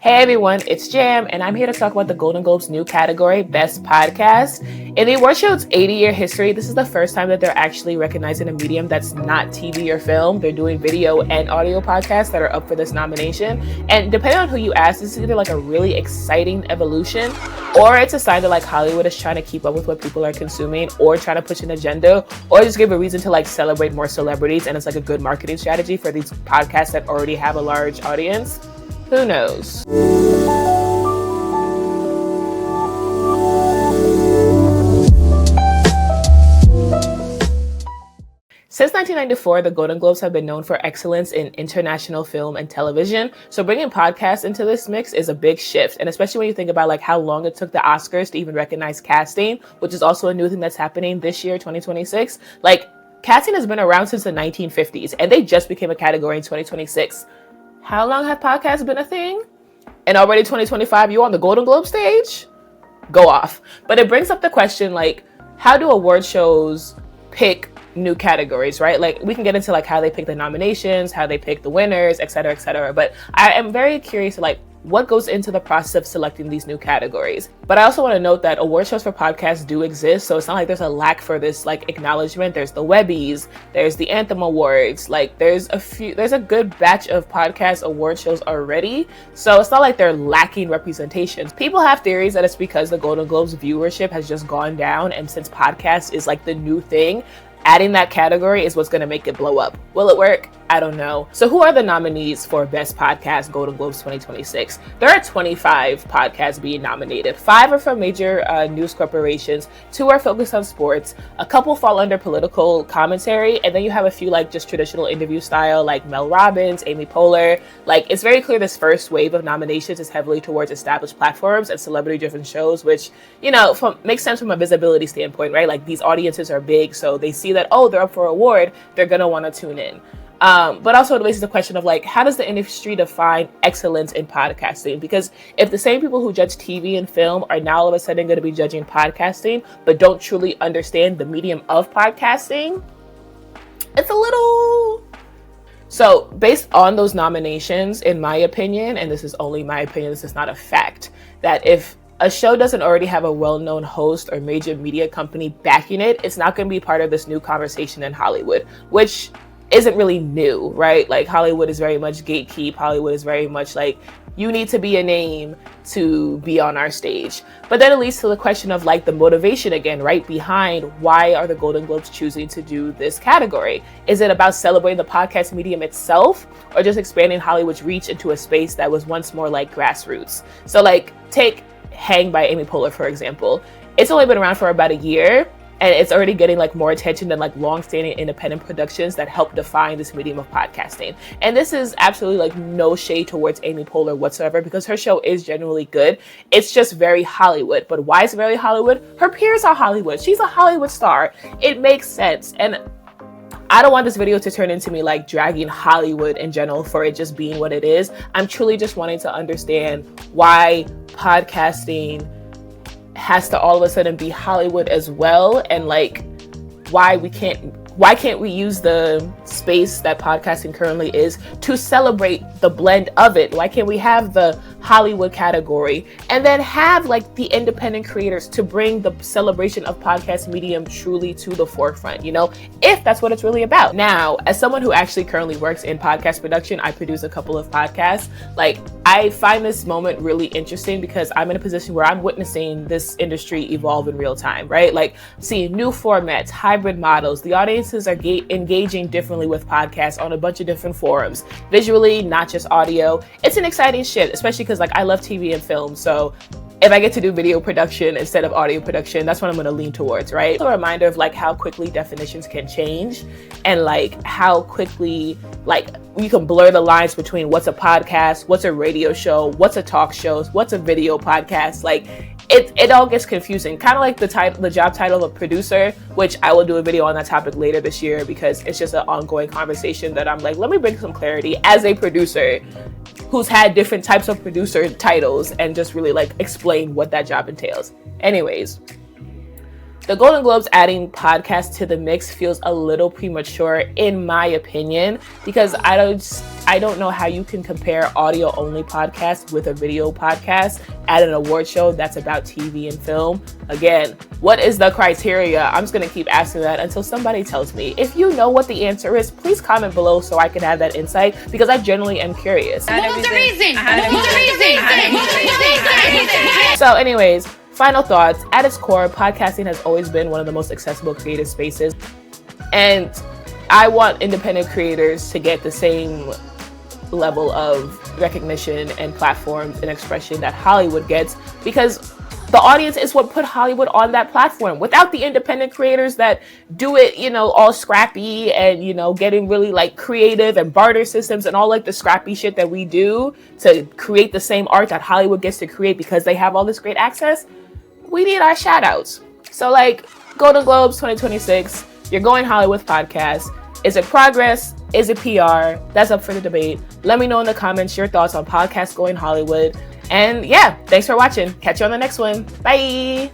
Hey everyone, it's Jam, and I'm here to talk about the Golden Globes' new category, Best Podcast. In the award show's 80-year history, this is the first time that they're actually recognizing a medium that's not TV or film. They're doing video and audio podcasts that are up for this nomination. And depending on who you ask, this is either like a really exciting evolution, or it's a sign that like Hollywood is trying to keep up with what people are consuming, or trying to push an agenda, or just give a reason to like celebrate more celebrities. And it's like a good marketing strategy for these podcasts that already have a large audience. Who knows? Since 1994, the Golden Globes have been known for excellence in international film and television. So bringing podcasts into this mix is a big shift. And especially when you think about like how long it took the Oscars to even recognize casting, which is also a new thing that's happening this year, 2026. Like casting has been around since the 1950s and they just became a category in 2026. How long have podcasts been a thing? And already 2025, you on the Golden Globe stage? Go off. But it brings up the question, like, how do award shows pick new categories, right? Like, we can get into like how they pick the nominations, how they pick the winners, et cetera, et cetera. But I am very curious, like, what goes into the process of selecting these new categories. But I also want to note that award shows for podcasts do exist, so it's not like there's a lack for this like acknowledgement. There's the Webbies, there's the Anthem Awards, like there's a good batch of podcast award shows already, so it's not like they're lacking representations. People have theories that it's because the Golden Globes viewership has just gone down, and since podcast is like the new thing, adding that category is what's going to make it blow up. Will it work? I don't know. So who are the nominees for Best Podcast Golden Globes 2026? There are 25 podcasts being nominated. 5 are from major news corporations. 2 are focused on sports. A couple fall under political commentary. And then you have a few like just traditional interview style like Mel Robbins, Amy Poehler. Like it's very clear this first wave of nominations is heavily towards established platforms and celebrity-driven shows, which, you know, makes sense from a visibility standpoint, right? Like these audiences are big, so they see that, oh, they're up for an award, they're going to want to tune in. But also it raises the question of like, how does the industry define excellence in podcasting? Because if the same people who judge TV and film are now all of a sudden going to be judging podcasting, but don't truly understand the medium of podcasting, it's a little... So based on those nominations, in my opinion, and this is only my opinion, this is not a fact, that if a show doesn't already have a well-known host or major media company backing it, it's not going to be part of this new conversation in Hollywood, which isn't really new, right? Like Hollywood is very much gatekeep. Hollywood is very much like, you need to be a name to be on our stage. But then it leads to the question of like the motivation again, right? Behind why are the Golden Globes choosing to do this category? Is it about celebrating the podcast medium itself, or just expanding Hollywood's reach into a space that was once more like grassroots? So like take Hang by Amy Poehler, for example. It's only been around for about a year, and it's already getting like more attention than like long-standing independent productions that help define this medium of podcasting. And this is absolutely like no shade towards Amy Poehler whatsoever, because her show is genuinely good. It's just very Hollywood. But why is it very Hollywood? Her peers are Hollywood. She's a Hollywood star. It makes sense. And I don't want this video to turn into me like dragging Hollywood in general for it just being what it is. I'm truly just wanting to understand why podcasting has to all of a sudden be Hollywood as well, and like why can't we use the space that podcasting currently is to celebrate the blend of it? Why can't we have the Hollywood category and then have like the independent creators to bring the celebration of podcast medium truly to the forefront, you know, if that's what it's really about. Now, as someone who actually currently works in podcast production, I produce a couple of podcasts. Like I find this moment really interesting because I'm in a position where I'm witnessing this industry evolve in real time, right? Like seeing new formats, hybrid models. The audiences are engaging differently with podcasts on a bunch of different forums, visually, not just audio. It's an exciting shift, especially because like I love TV and film. So if I get to do video production instead of audio production, that's what I'm going to lean towards, right? It's a reminder of like how quickly definitions can change, and like how quickly like you can blur the lines between what's a podcast, what's a radio show, what's a talk show, what's a video podcast. Like it all gets confusing, kind of like the job title of producer, which I will do a video on that topic later this year because it's just an ongoing conversation that I'm like, let me bring some clarity as a producer who's had different types of producer titles and just really like explain what that job entails. Anyways, The Golden Globes adding podcasts to the mix feels a little premature, in my opinion, because I don't know how you can compare audio-only podcasts with a video podcast at an award show that's about TV and film. Again, what is the criteria? I'm just going to keep asking that until somebody tells me. If you know what the answer is, please comment below so I can have that insight, because I genuinely am curious. What was the reason? So anyways, final thoughts. At its core, podcasting has always been one of the most accessible creative spaces. And I want independent creators to get the same level of recognition and platforms and expression that Hollywood gets, because the audience is what put Hollywood on that platform. Without the independent creators that do it, all scrappy and, getting really like creative and barter systems and all like the scrappy shit that we do to create the same art that Hollywood gets to create because they have all this great access, we need our shout outs. So like Golden Globes 2026, you're going Hollywood podcast. Is it progress? Is it PR? That's up for the debate. Let me know in the comments your thoughts on podcast going Hollywood. And yeah, thanks for watching. Catch you on the next one. Bye.